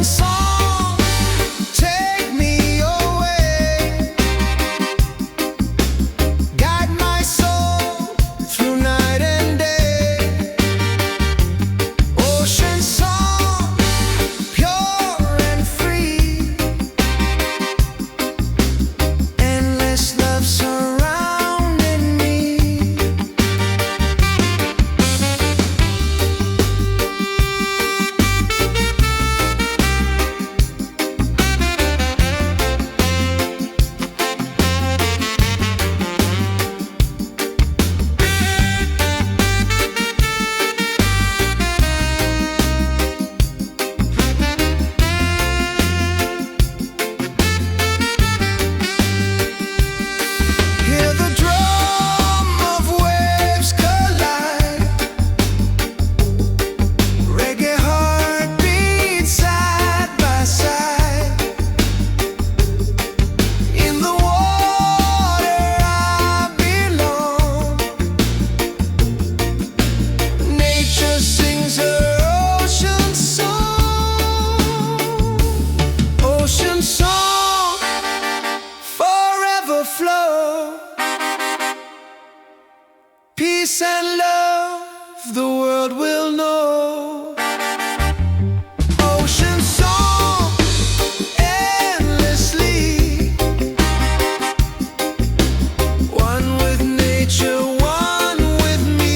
song, take me away, guide my soul through night and day. Ocean song, pure and free, endless love surrounding me. Hear the drum of waves collide, reggae heartbeats side by side. In the water I belong, nature sings her ocean song. Ocean song, forever flow. Peace and love, the world will know. Ocean song, endlessly, one with nature, one with me.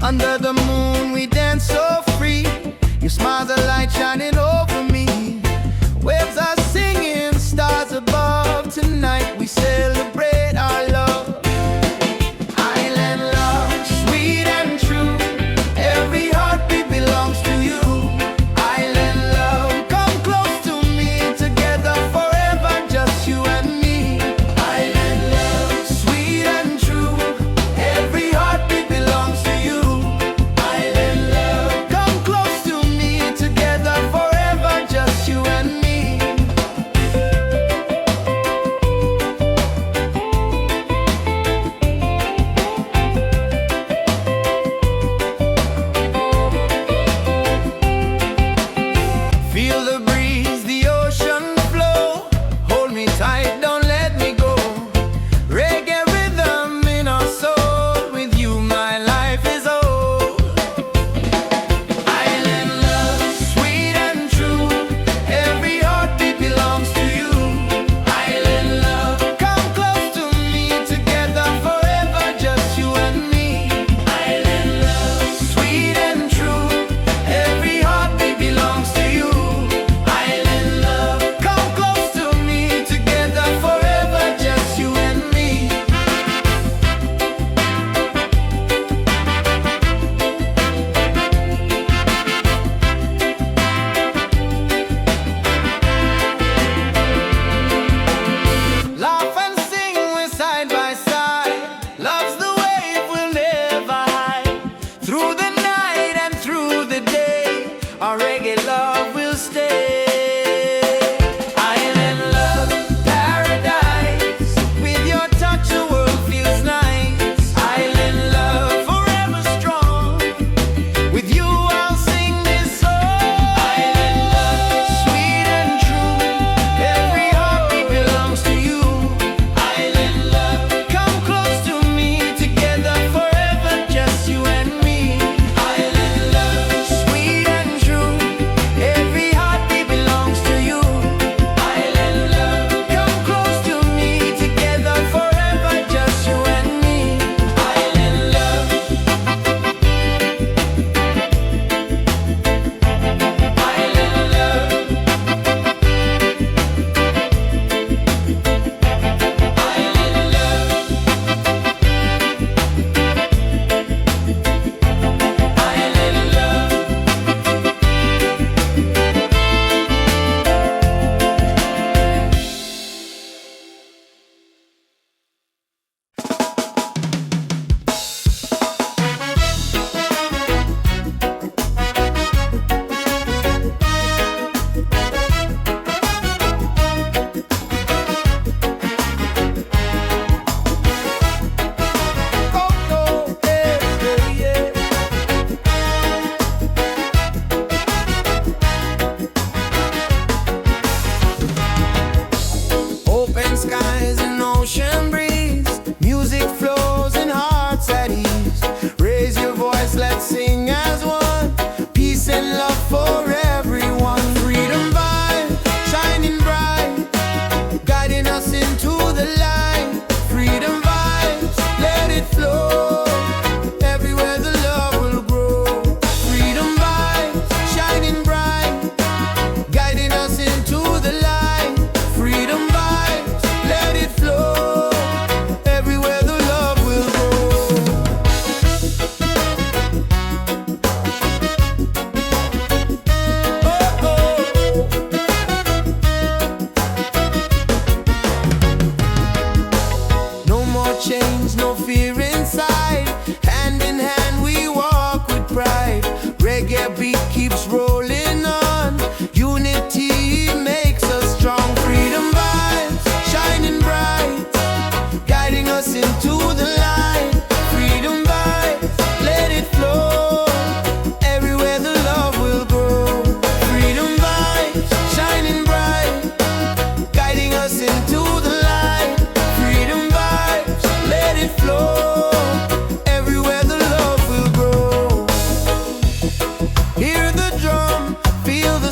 Under the moon we dance so free. You smile, the light shining over me. Waves are singing, stars above. Tonight we celebrate our love. Island love, sweet and true. Every heartbeat belongs to you. Island love, come close to me. Together forever, just you and me. Island love, sweet and true. Every heartbeat belongs to you. Island love, come close to me. Together forever.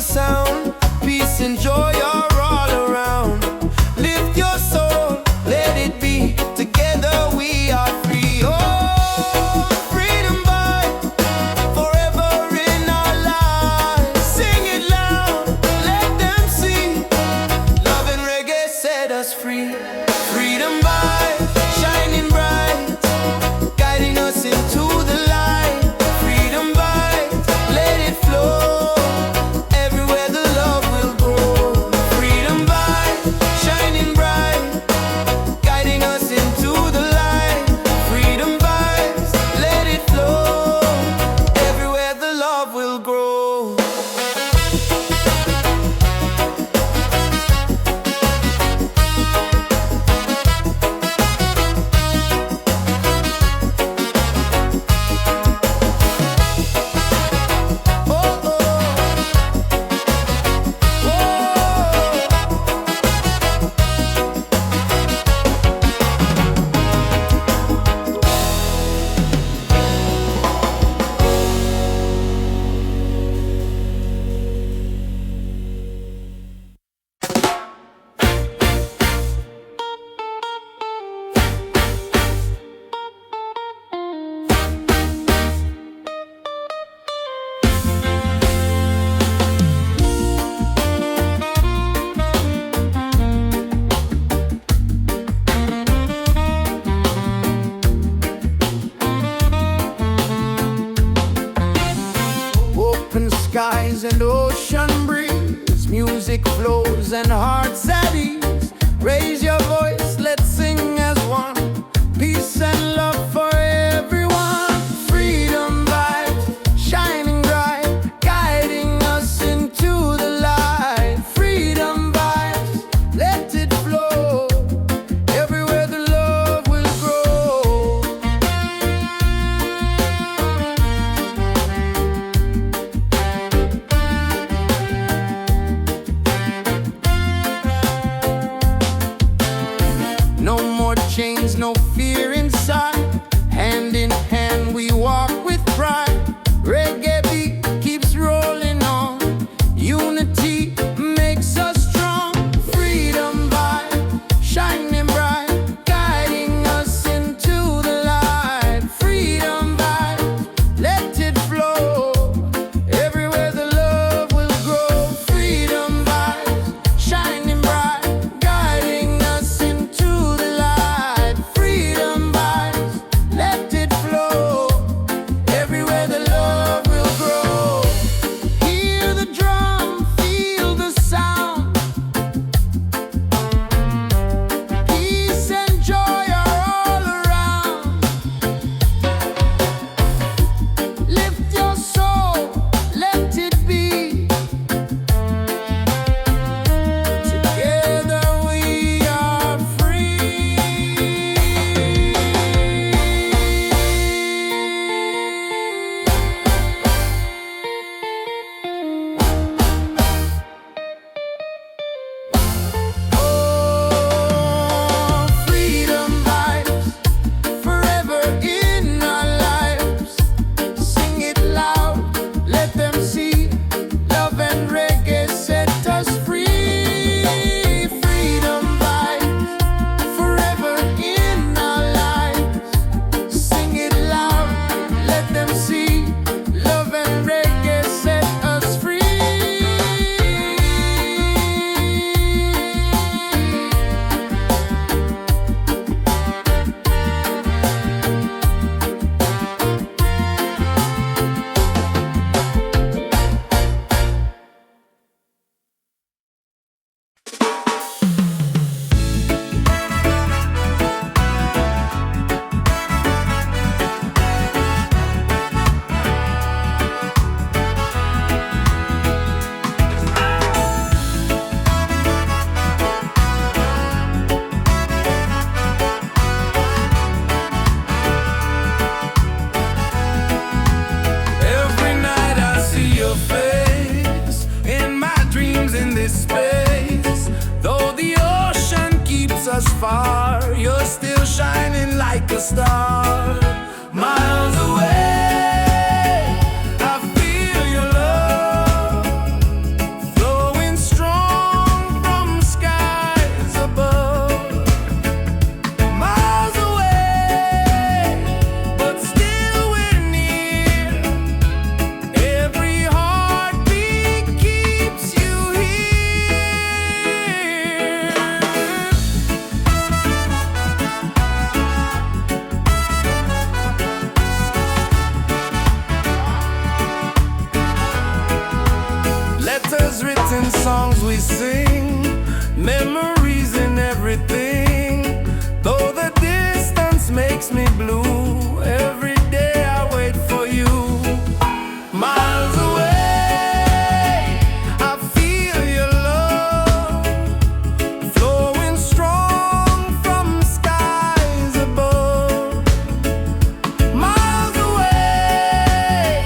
sound. Peace and joy are all around. Lift your soul, let it be. Together we are free. Oh, freedom vibe, forever in our lives. Sing it loud, let them see. Love and reggae set us free. Freedom vibe, shining bright, guiding us into the light. Freedom vibe, let it flow. Everywhere the love will grow. Freedom vibe, shining bright, guiding us into the light. Freedom vibes, let it flow. Everywhere the love will grow. Oh, oh. Open skies and ocean breeze, music flows and hearts at ease. Raise your voice, let's sing as one. Peace and love for everyone. Freedom vibes, shining bright, guiding us into the light. Freedom vibes, let it flow. Everywhere the love will grow. No more chains, no fear inside. Hand in hand we walk with pride. Reggae beat keeps rolling on. Unity makes us strong. Freedom vibe, shining bright, guiding us into the light. Freedom vibe, let it flow. Everywhere the love will grow. Freedom vibes, shining bright, guiding us into the light. Freedom vibes, let it flow. Everywhere the love will grow. Hear the drum, feel the sound. Peace and joy are all around. Lift your soul, let it be. Together we are free. Oh, freedom vibes, forever in our lives. Sing it loud, let them see. Love and reggae set us free. Freedom vibes, forever in our lives. Sing it loud, let them see. Love and reggae set us free. Every night I see your face in my dreams in this space. Though the ocean keeps us far, you're still shining like a star. Miles away, I feel your love. letters written, songs we sing, memories in everything. Though the distance makes me blue, every day I wait for you. Miles away, I feel your love flowing strong from skies above. Miles away,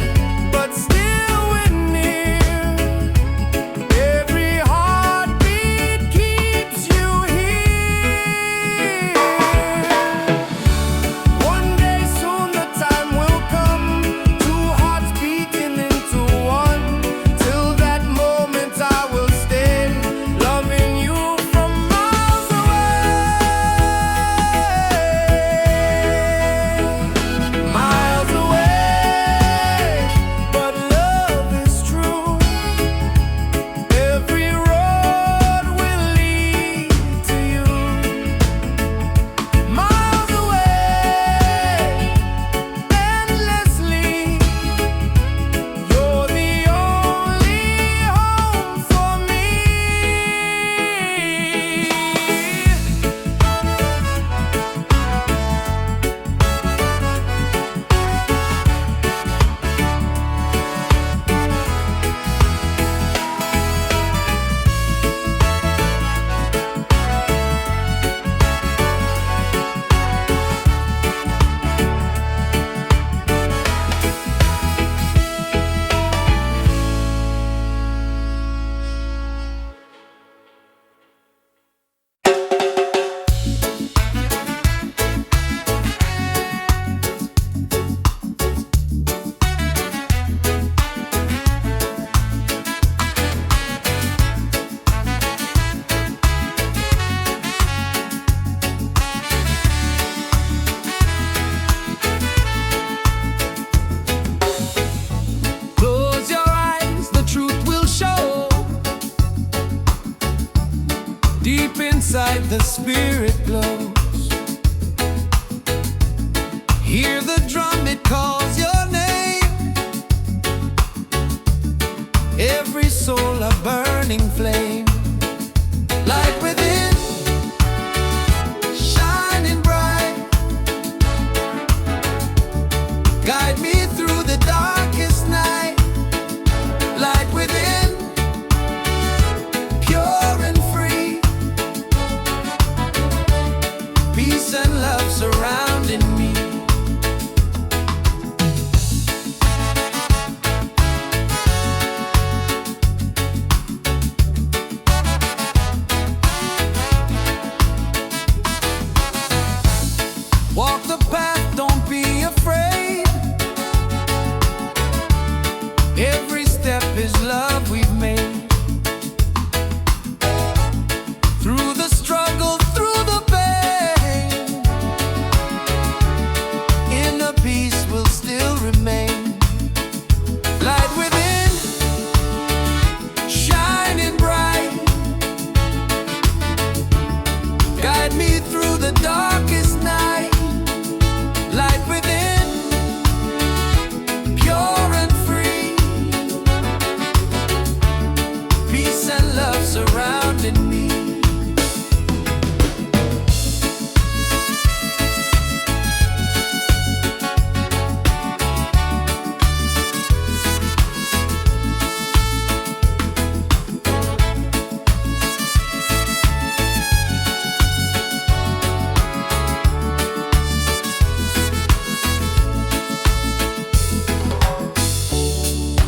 but still we're near. Every heartbeat keeps you here. One day soon the time will come, two hearts beating into one. Till that moment I will stay, loving you from miles away. Miles away, but love is true. Every road will lead to you. Miles away, endlessly. You're the only home for me. Close your eyes, the truth will show. Deep inside the spirit glows. Hear the drum, it calls your name. Every soul a burning flame. Light within, shining bright. Guide me through the darkest night. Light within, pure and free. Peace and love surrounding me. Walk the path, don't be afraid. Every step is love we've made. Through the struggle, through the pain, inner peace will still remain. Light within, shining bright. Guide me through the darkest night. Light within, pure and free. Peace and love surrounding me.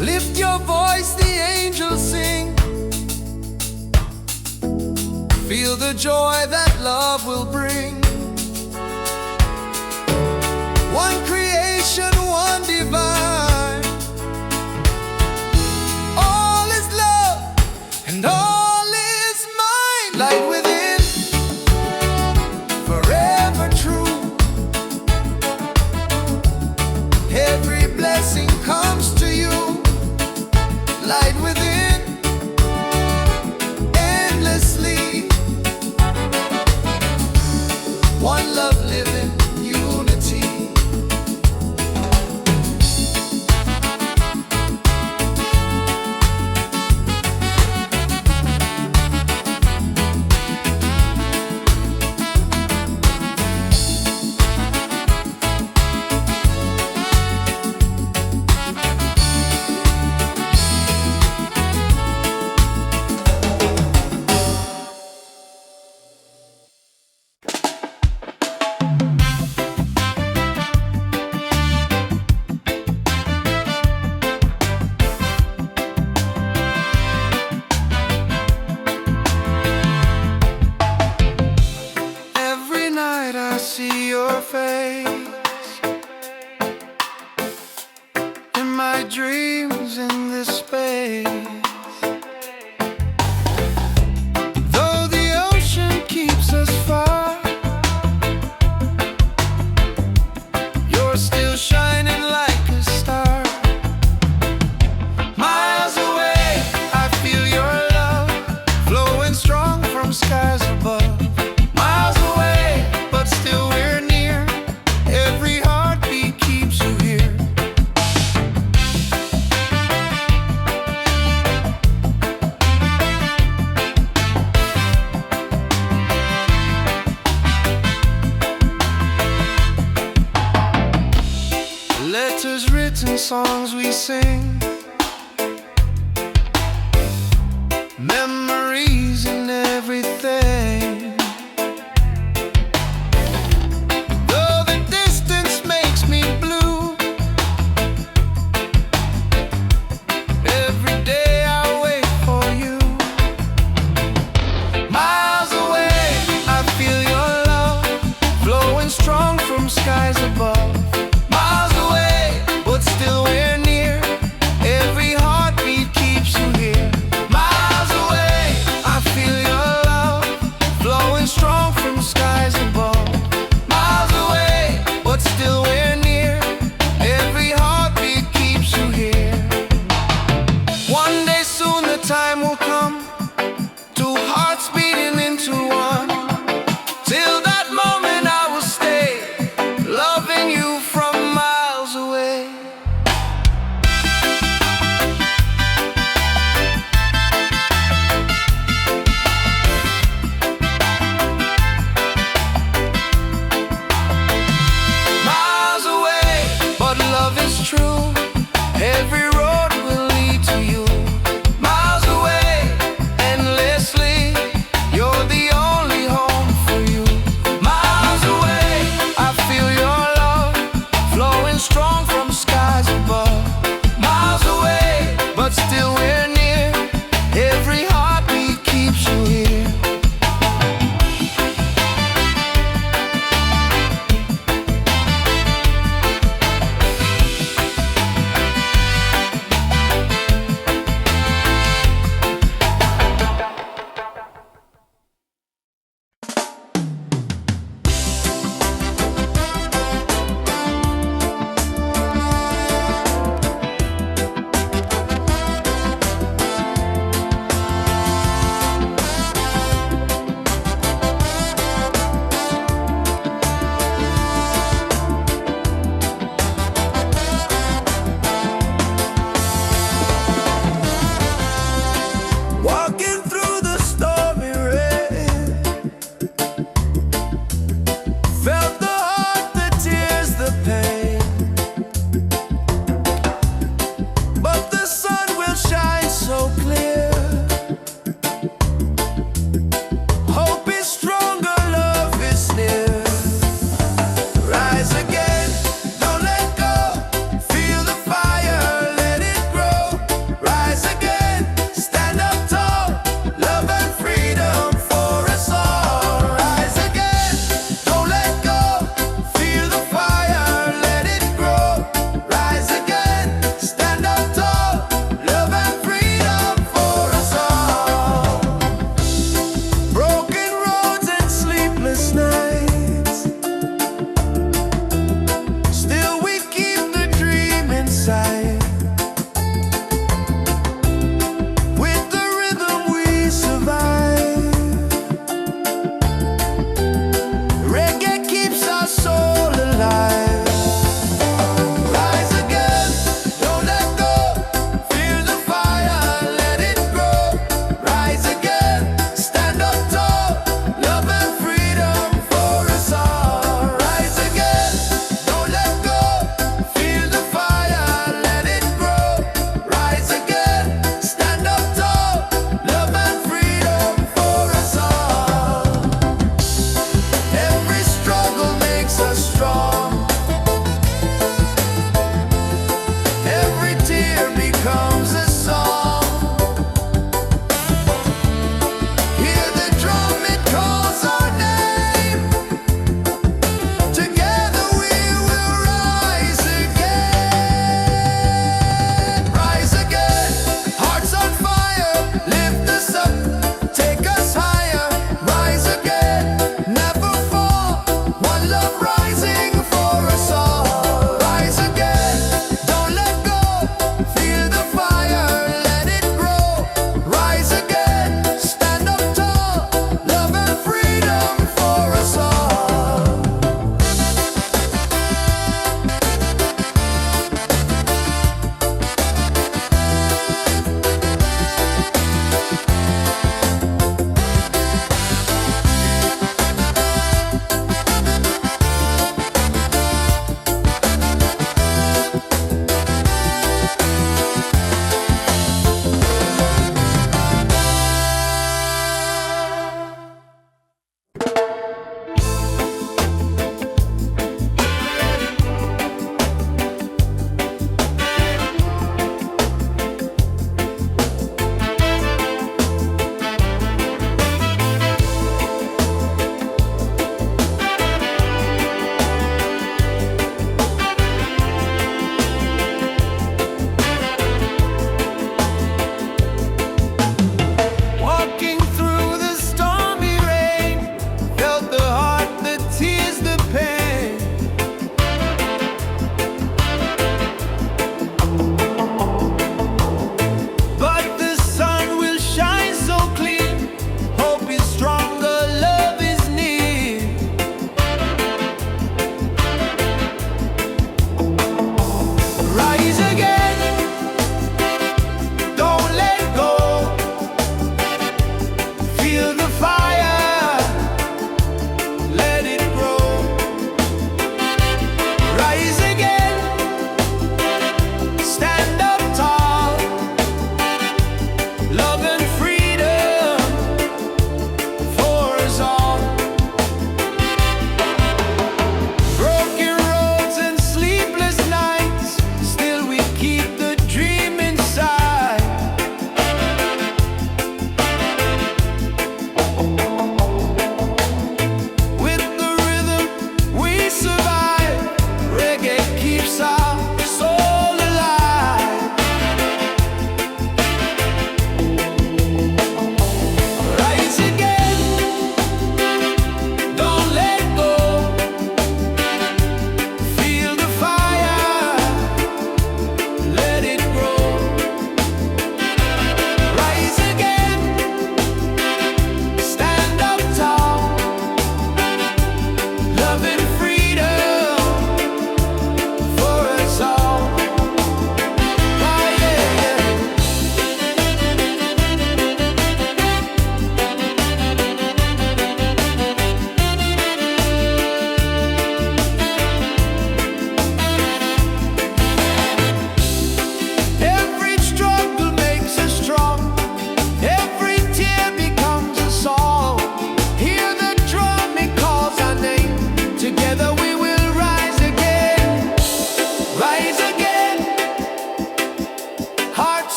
Lift your voice, the angels sing. Feel the joy that love will bring. One creation, one divine. All is love and all is mine. Light within, forever true. Every blessing comes to you. Light within, endlessly. songs we sing, memories and everything. Though the distance makes me blue, every day I wait for you. Miles away, I feel your love flowing strong from skies above. Miles away, but still we're near.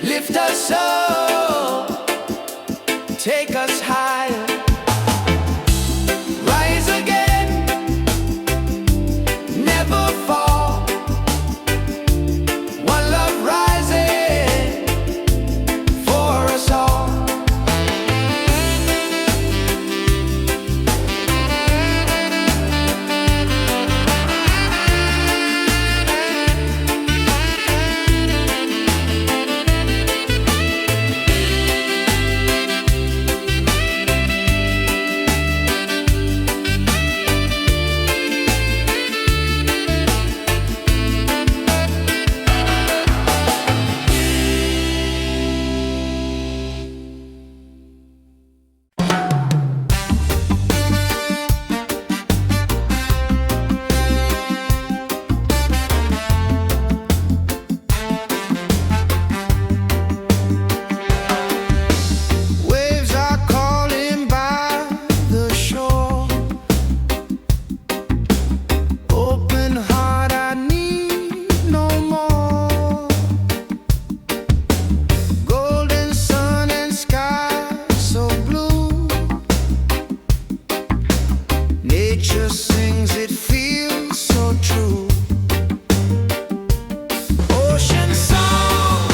Lift us up, take us higher, rise again, never fall. One love rising for us all. Waves are calling by the shore. Open heart, I need no more. Golden sun and sky so blue. Nature sings, it feels so true. Ocean song,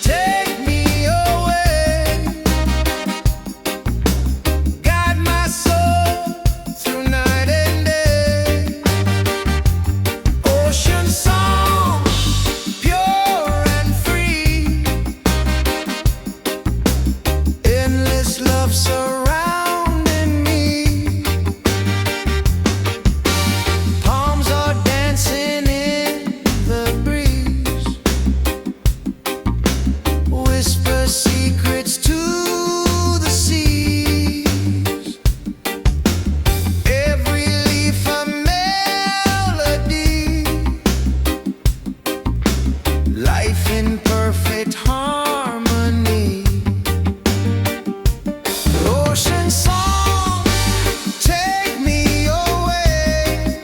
take me away. Guide my soul through night and day. Ocean song, pure and free. Endless love surrounding me. Palms are dancing in the breeze. Whisper secrets to the seas. Every leaf a melody. Life in perfect harmony. Ocean song, take me away.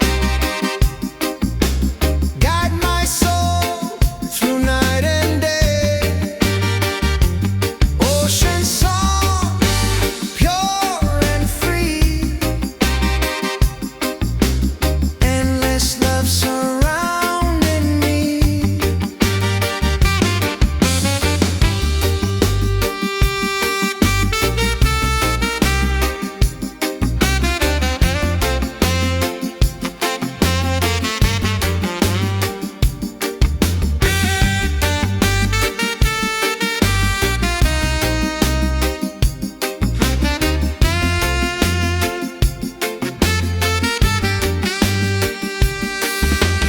Guide my soul through night and day. Ocean song, pure and free. Endless love surrounding me.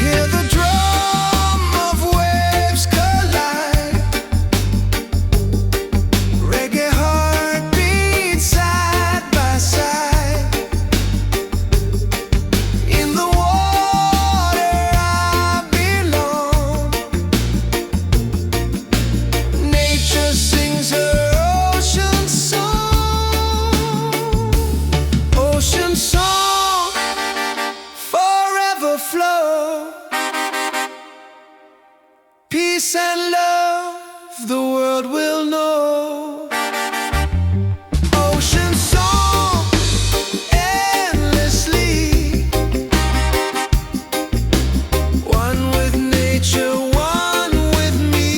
Hear the drum of waves collide. Reggae heartbeat side by side. In the water I belong. Nature sings her ocean song. Ocean song, forever flow. Peace and love, the world will know. Ocean song, endlessly. One with nature, one with me.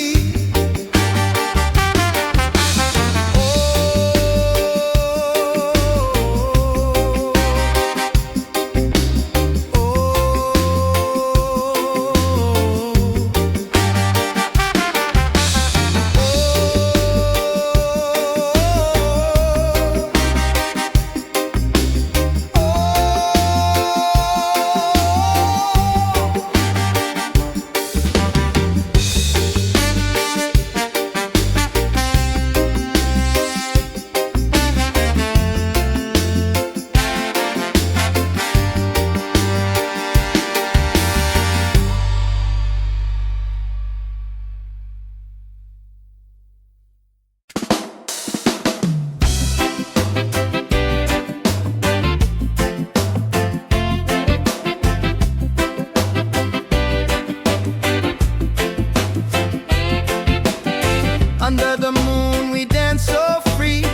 Under the moon we dance so free.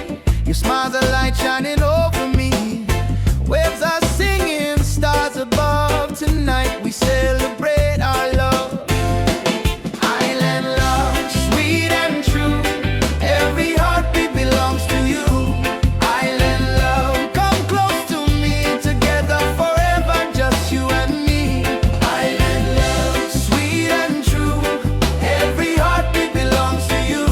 Your smile's a light shining over me. Waves are singing, stars above. Tonight we celebrate our love. Island love, sweet and true. Every heartbeat belongs to you. Island love, come close to me. Together forever, just you and me. Island love, sweet and true. Every heartbeat belongs to you.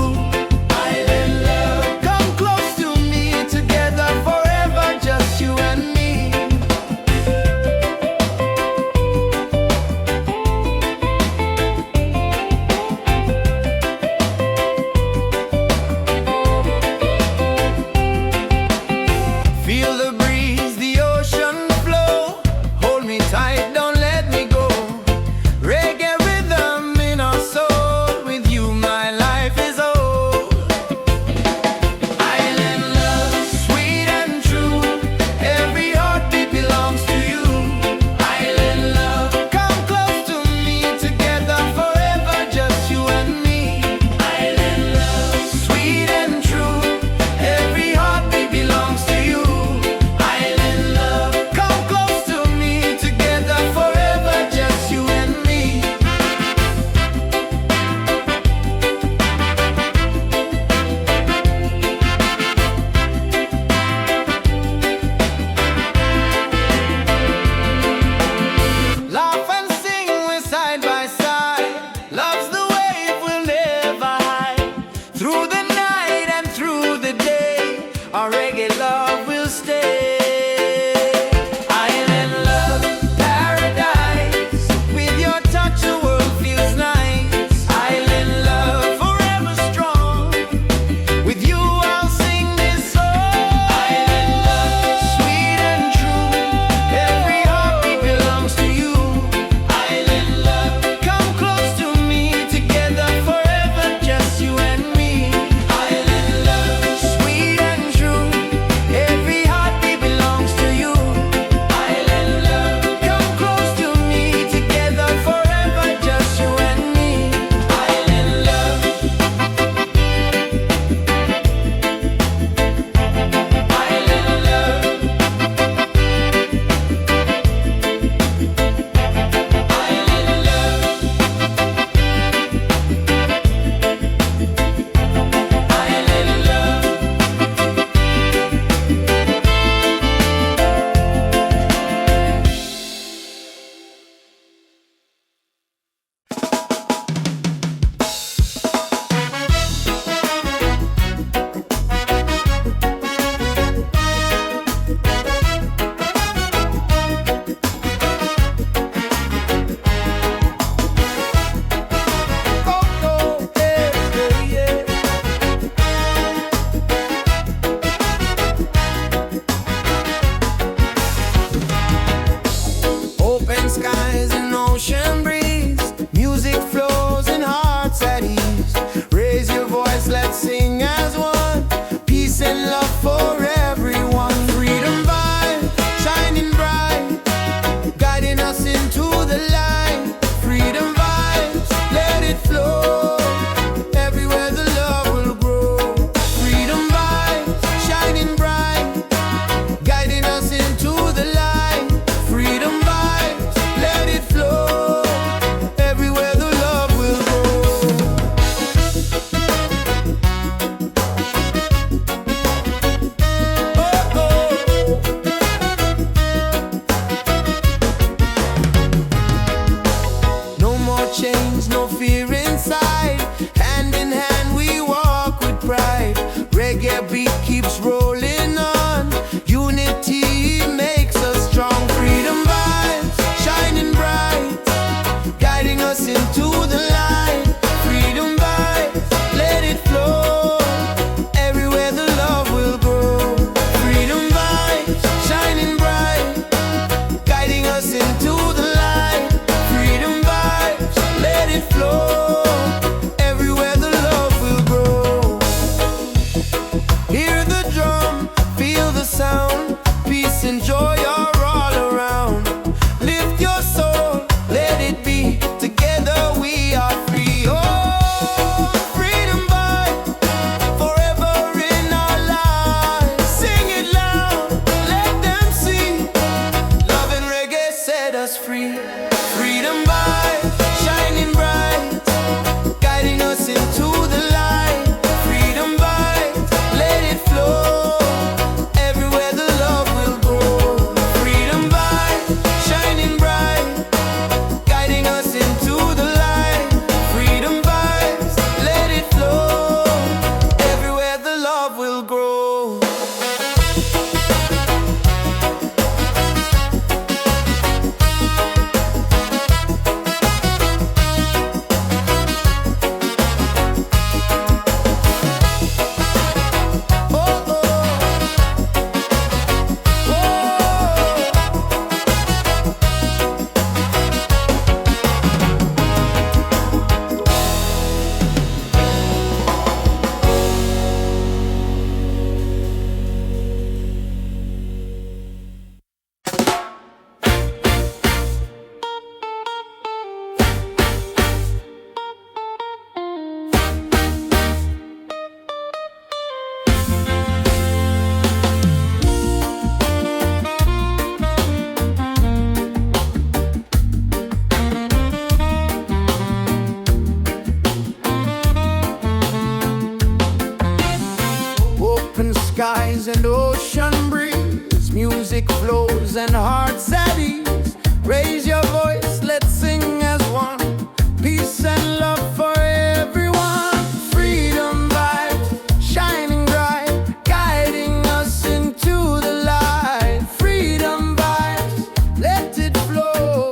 skies and ocean breeze, music flows and hearts at ease. Raise your voice, let's sing as one. Peace and love for everyone. Freedom vibes, shining bright, guiding us into the light. Freedom vibes, let it flow.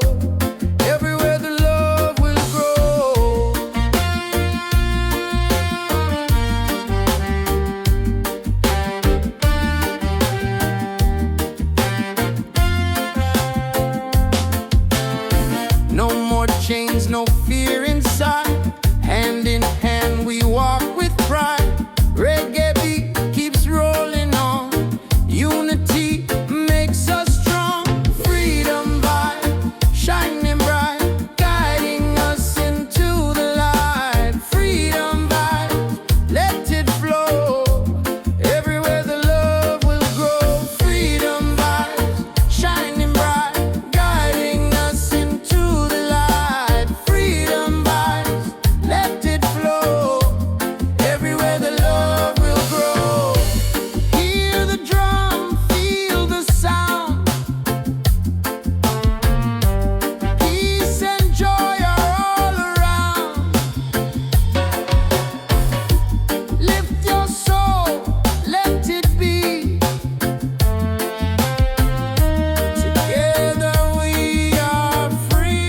Everywhere the love will grow. No more chains, no fear inside. Hand in hand we walk with pride. Reggae beat keeps rolling on. Unity makes us strong. Freedom vibe, shining bright, guiding us into the light. Freedom vibe, let it flow. Everywhere the love will grow. Freedom vibes, shining bright, guiding us into the light. Freedom vibes, let it flow. Everywhere the love will grow. Hear the drum, feel the sound. Peace and joy are all around. Lift your soul, let it be. Together we are free.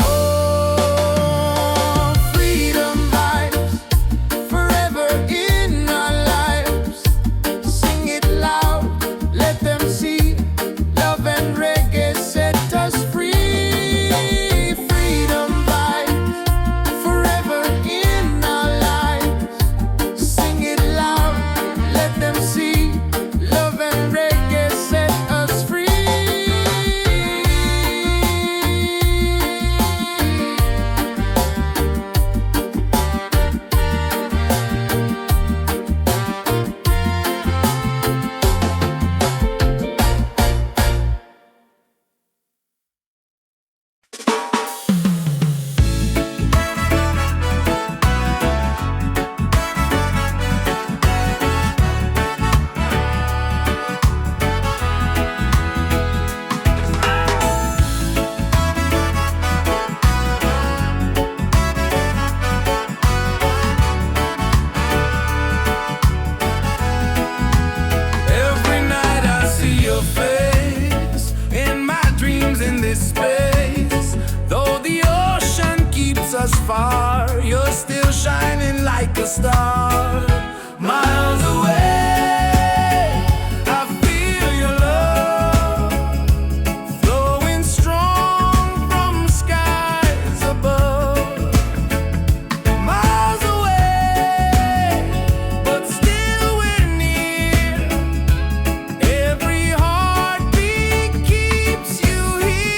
Oh, freedom vibes, forever in our lives. Sing it loud, let them see. Love and reggae set us free. Freedom vibes, forever in our lives. Sing it loud, let them see. Love and reggae set us free. Every night I see your face in my dreams in this space. Though the ocean keeps us far, you're still shining like a star. Miles away, I feel your love flowing strong from skies above. Miles away, but still we're near. Every heartbeat keeps you here.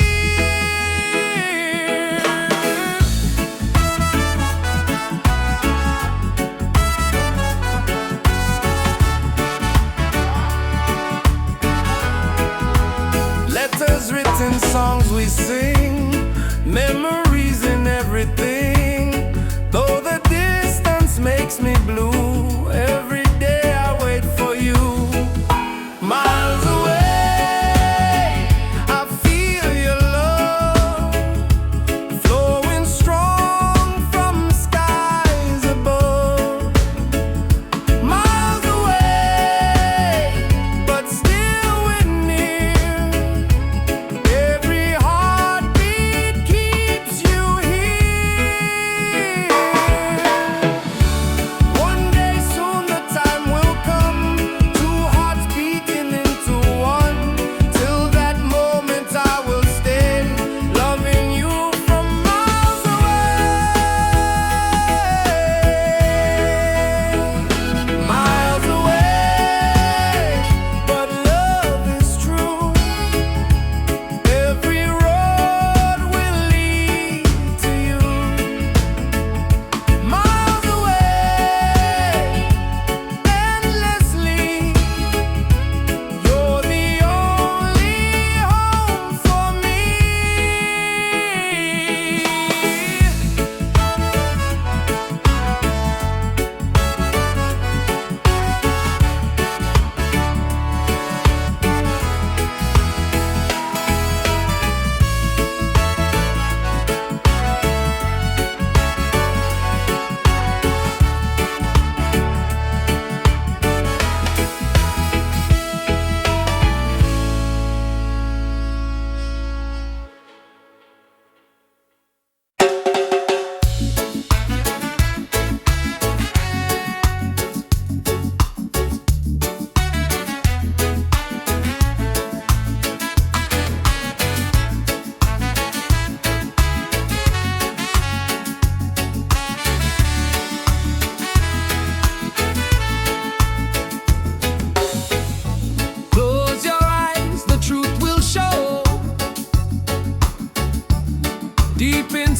Letters written, songs we sing, memories in everything. Though the distance makes me blue, every day I wait for you. Miles away, I feel your love flowing strong from skies above. Miles away, but still we're near. Every heartbeat keeps you here. One day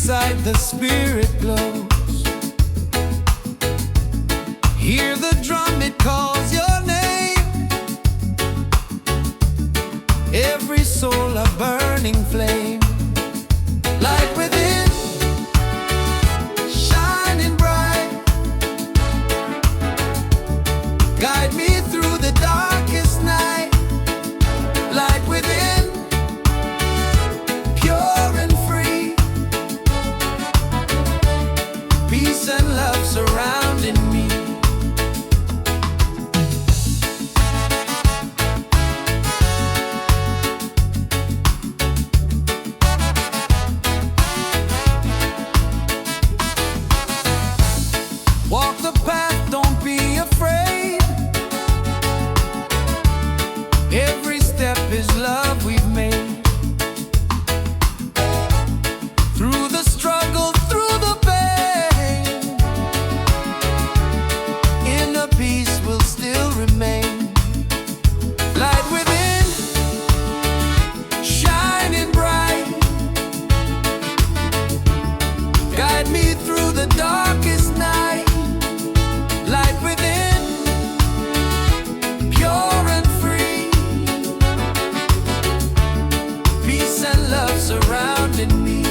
inside the spirit glows. Hear the drum, it calls your name. Every soul a burning flame. Light within, shining bright. Guide me through the darkest night. Light within, pure and free. Peace and love surrounding me. Walk the path, don't be afraid. Every step is love we've made. Through the struggle, through the pain, inner peace will still remain. Light within, shining bright. Guide me through the darkest night. Light within, pure and free. Peace and love surrounding me.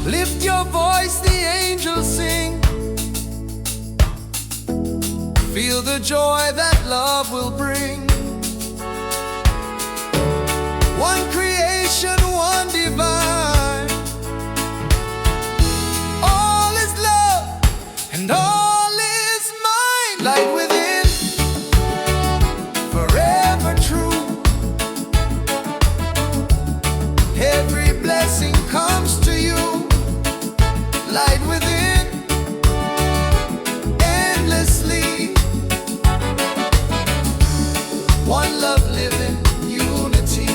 Lift your voice, the angels sing. Feel the joy that love will bring. One creation, one divine. All is love and all is mine. Light within, forever true. Every blessing comes to you. Light within, endlessly. One love living, unity.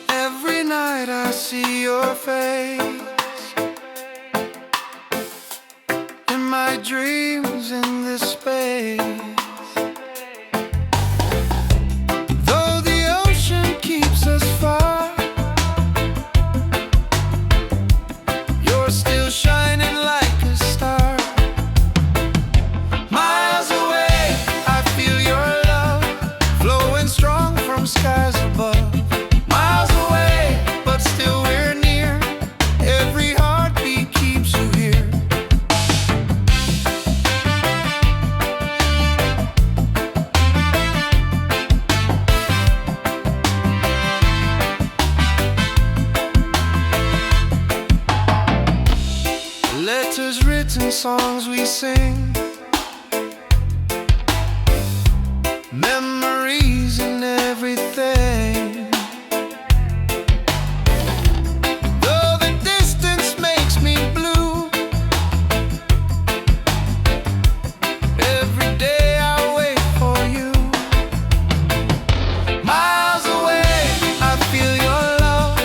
Every night I see your face in my dreams in this space. Though the ocean keeps us far, you're still shining like a star. Miles away, I feel your love flowing strong from skies above. Miles away, but still we're near. Every heartbeat keeps you here. Letters written, songs we sing, memories and everything. Though the distance makes me blue, every day I wait for you. Miles away, I feel your love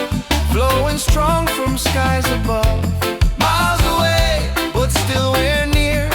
flowing strong from skies above. Miles away, but still we're near.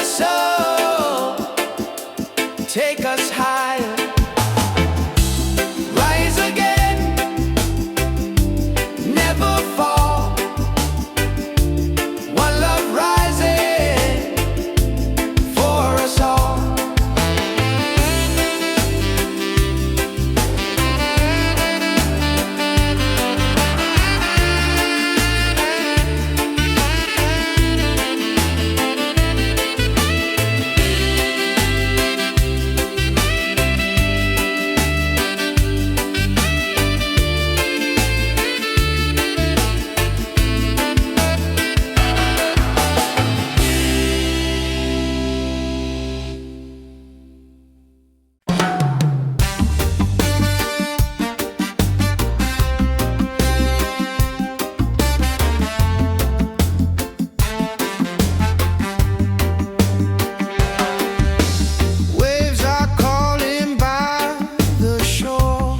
soul, take us higher. Rise again, never fall. One love rising for us all. Waves are calling by the shore.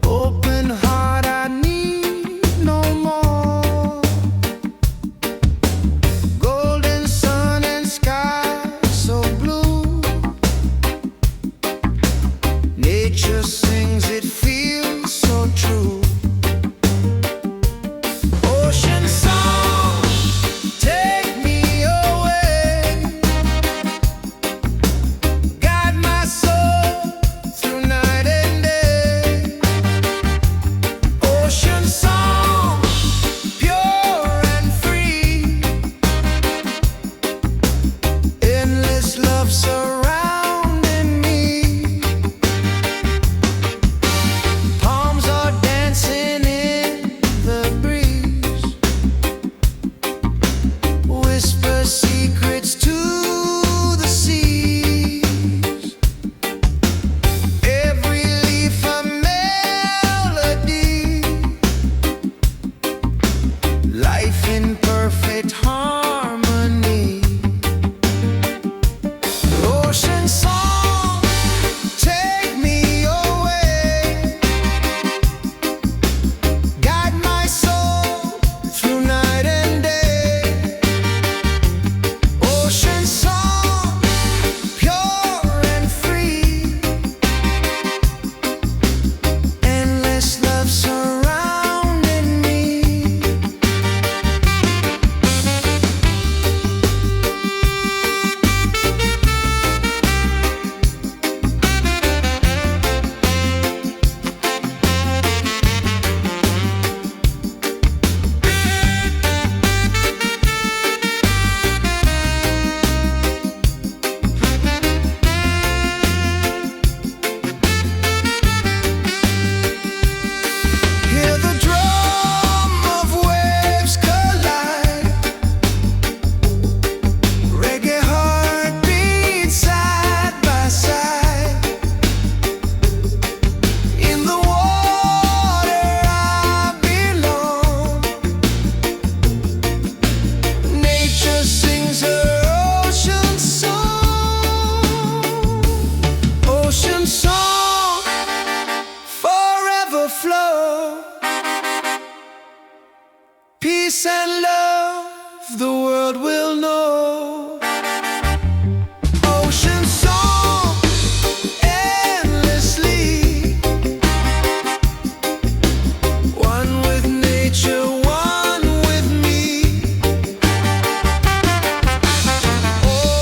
Open heart, I need no more. Golden sun and sky so blue. Nature sings, it feels so true. Ocean song, take me away. Guide my soul through night and day. Ocean song, pure and free. Endless love surrounding me. Palms are dancing in the breeze. Whisper secrets to the seas. Every leaf a melody. Life in perfect harmony. Ocean song, take me away. Guide my soul through night and day. Ocean song, pure and free. Endless love surrounding me. Hear the drum of waves collide. Reggae heartbeat side by side. In the water I belong. Nature sings her ocean song. Ocean song, forever flow. Peace and love, the world will know. Ocean song, endlessly. One with nature, one with me. Oh,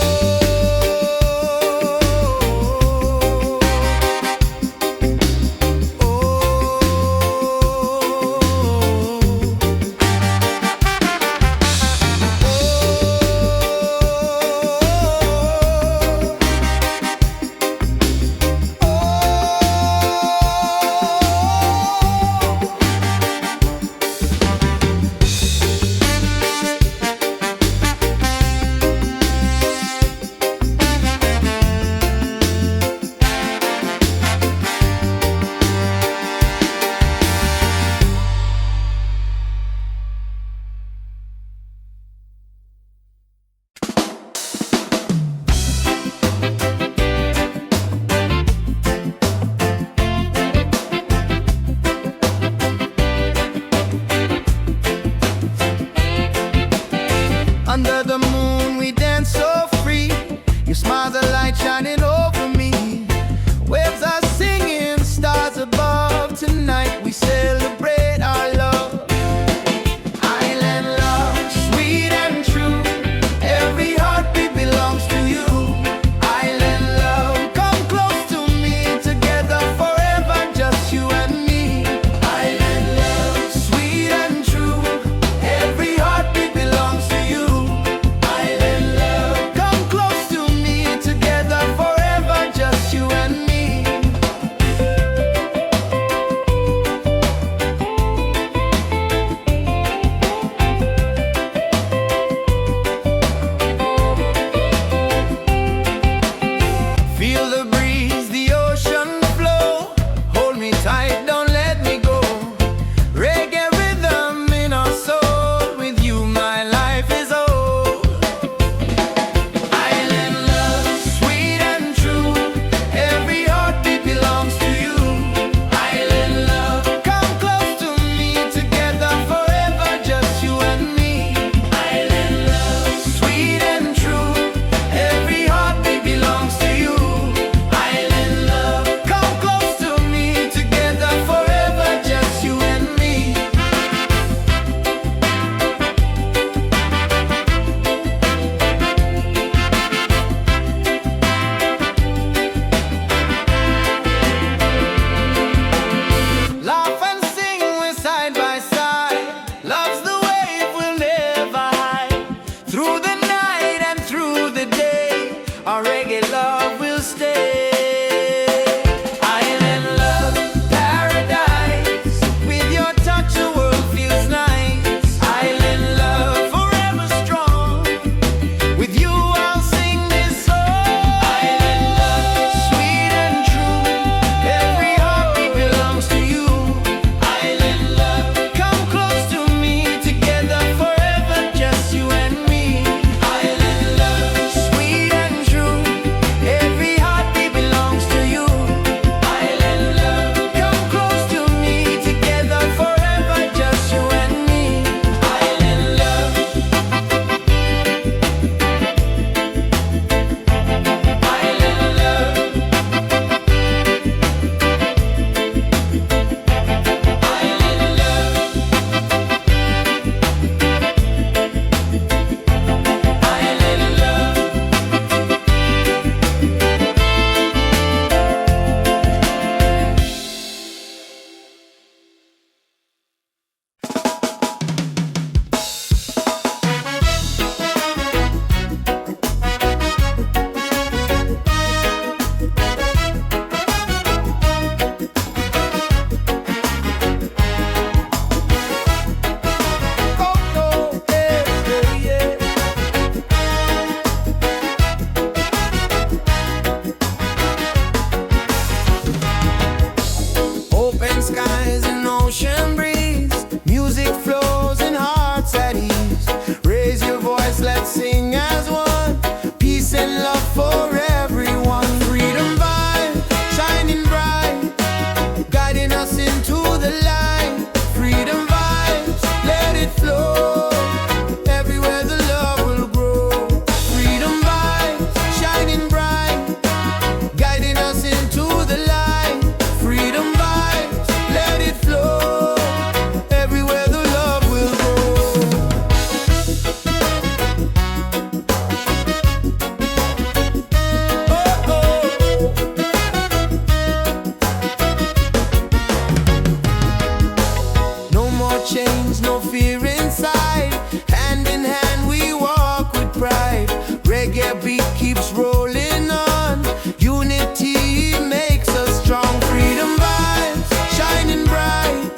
chains, no fear inside. Hand in hand we walk with pride. Reggae beat keeps rolling on. Unity makes us strong. Freedom vibes shining bright,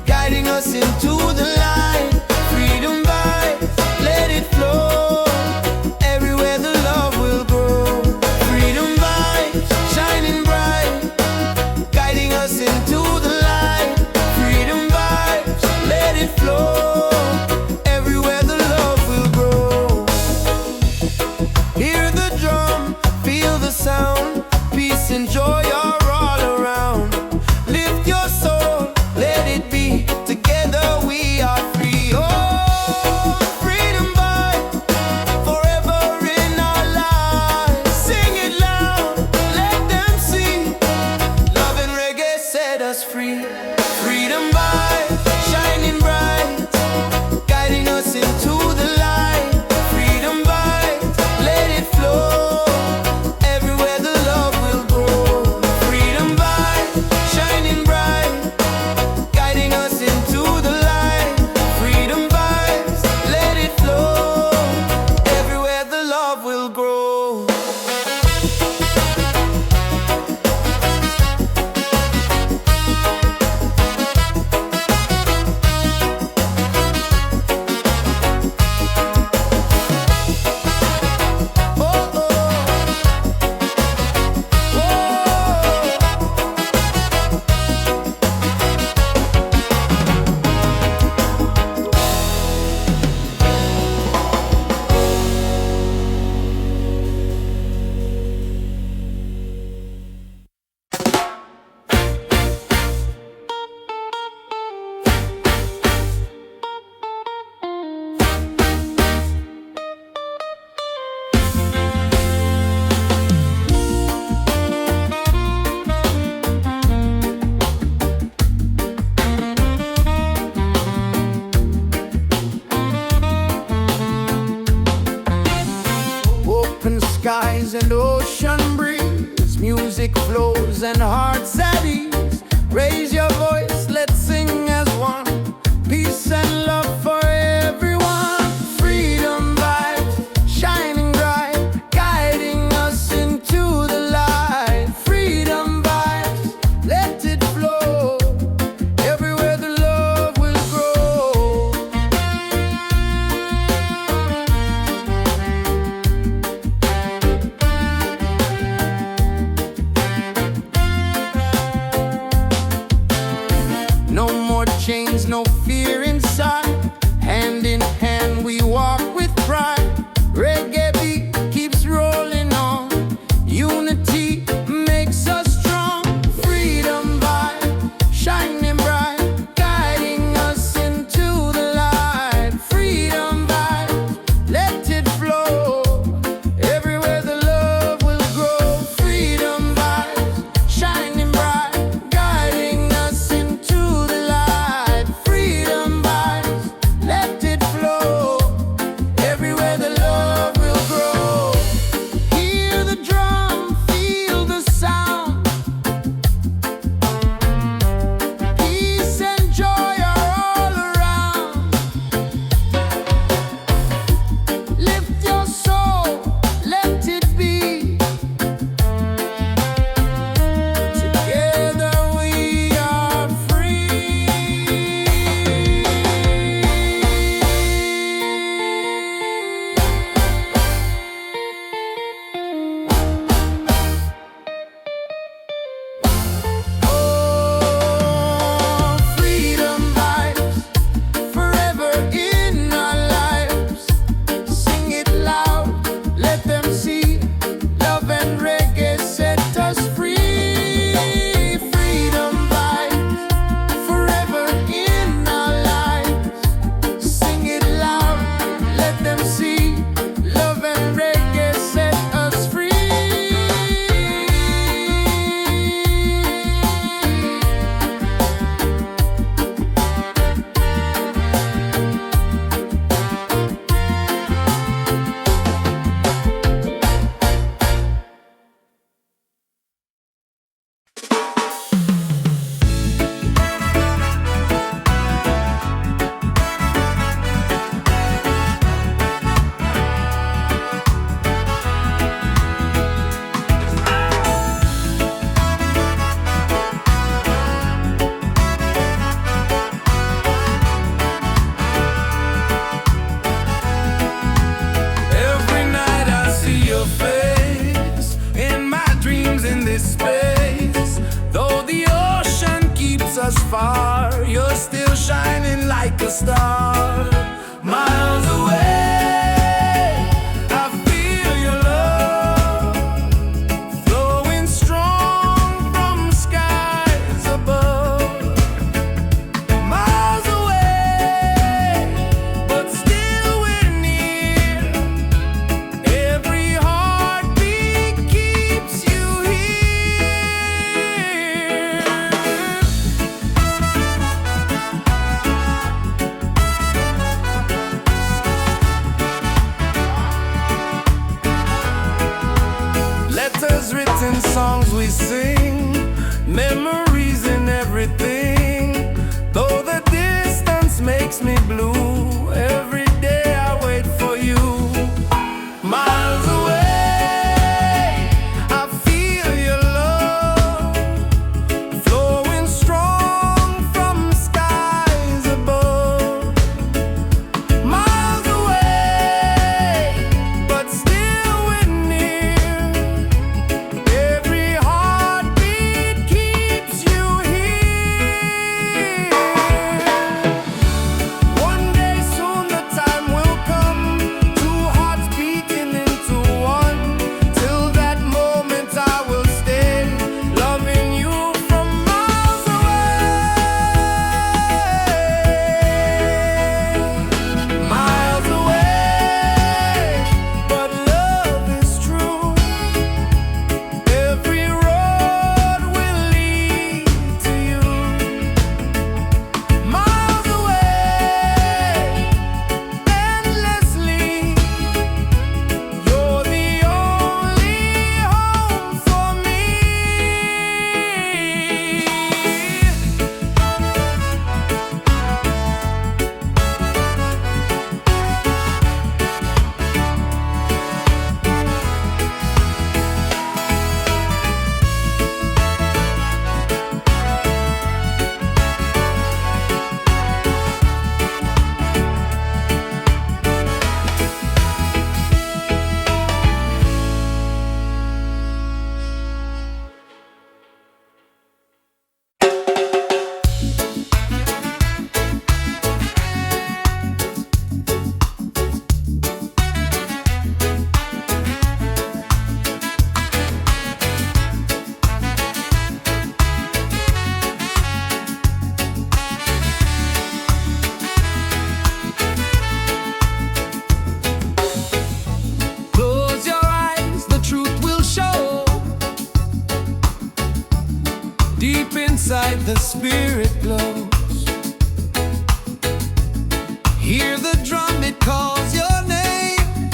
guiding us into the light. Freedom vibes, let it flow. Everywhere the love will grow. Freedom vibes shining bright, guiding us into the light. Freedom vibes, let it flow. Everywhere the love will grow. Hear the drum, feel the sound. Peace and joy are all around. Lift your soul, let it be. Together we are free. Oh, freedom vibe, forever in our lives. Sing it loud, let them see. Love and reggae set us free. Freedom vibe, shining bright, guiding us into the light. Freedom vibe, let it flow. Everywhere the love will grow. Freedom vibe, shining bright, guiding us into the light. Freedom vibes, let it flow. Everywhere the love will grow. Oh, oh. Open skies and ocean breeze, music flows and hearts at ease. Raise your voice, let's sing as one. Peace and love for everyone. Freedom vibes, shining bright, guiding us into the light. Freedom vibes, let it flow. Everywhere the love will grow. No more chains, no fear inside. Hand in hand we walk with pride. Reggae beat keeps rolling on. Unity makes us strong. Freedom vibe, shining bright, guiding us into the light. Freedom vibe, let it flow. Everywhere the love will grow. Freedom vibes, shining bright, guiding us into the light. Freedom vibes, like a star. Miles away, I feel your love flowing strong from skies above. Miles away, but still we're near. Every heartbeat keeps you here. Letters written, songs we sing, memories in everything. Though the distance makes me blue, every day I wait for you. Miles away, I feel your love flowing strong from skies above. Miles away, but still we're near. Every heartbeat keeps you here. One day soon the time will come, two hearts beating into one. Till that moment I will stay, loving you from miles away. Miles away, but love is true. Every road will lead to you. Miles away, endlessly. You're the only home for me. Close your eyes, the truth will show. Deep inside the spirit glows. Hear the drum, it calls your name.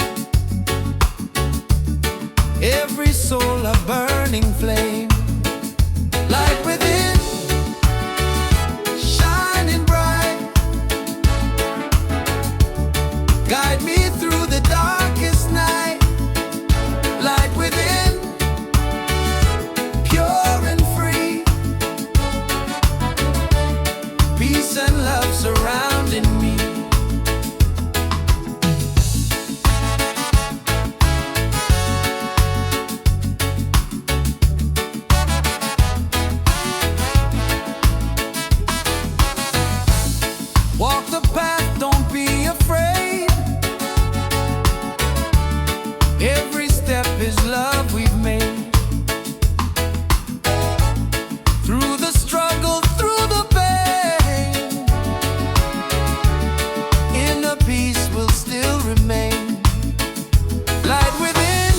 Every soul a burning flame. Light within, shining bright. Guide me through the darkest night. Light within, pure and free. Peace and love surrounding me. Walk the path, don't be afraid. Every step is love we've made. Through the struggle, through the pain, inner peace will still remain. Light within,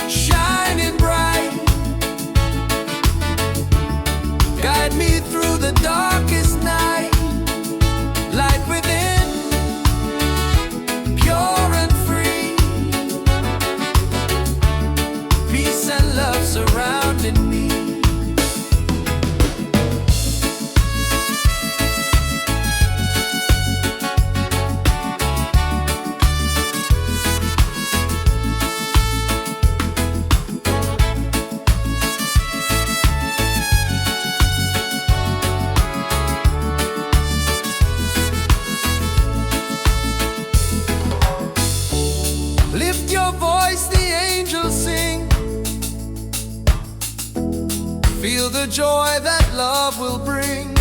shining bright. Guide me through the darkest night. Light within, pure and free. Peace and love surrounding me. Lift your voice, the angels sing. Feel the joy that love will bring.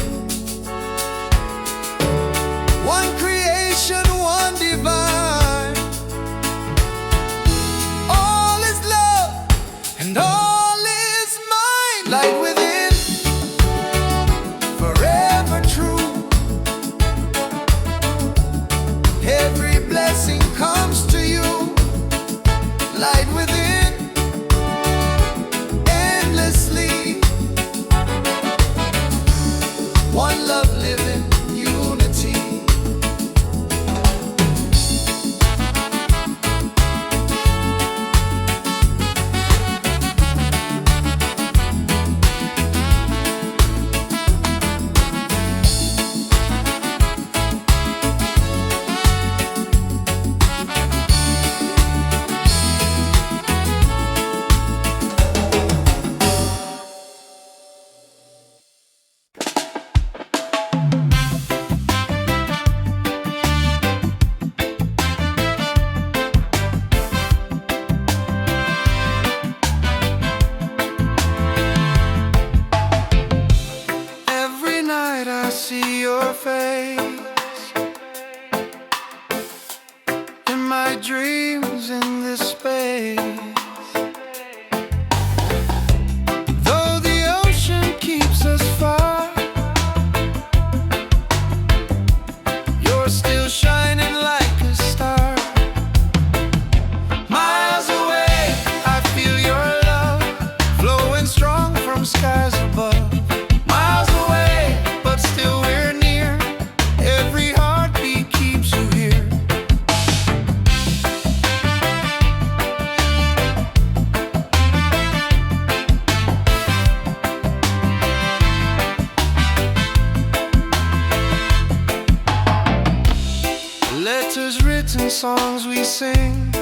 your face in my dreams in this space. Though the ocean keeps us far, you're still shining like a star. Miles away, I feel your love flowing strong from skies above. Miles away, but still we're near. Every heartbeat keeps you here. Letters written, songs we sing,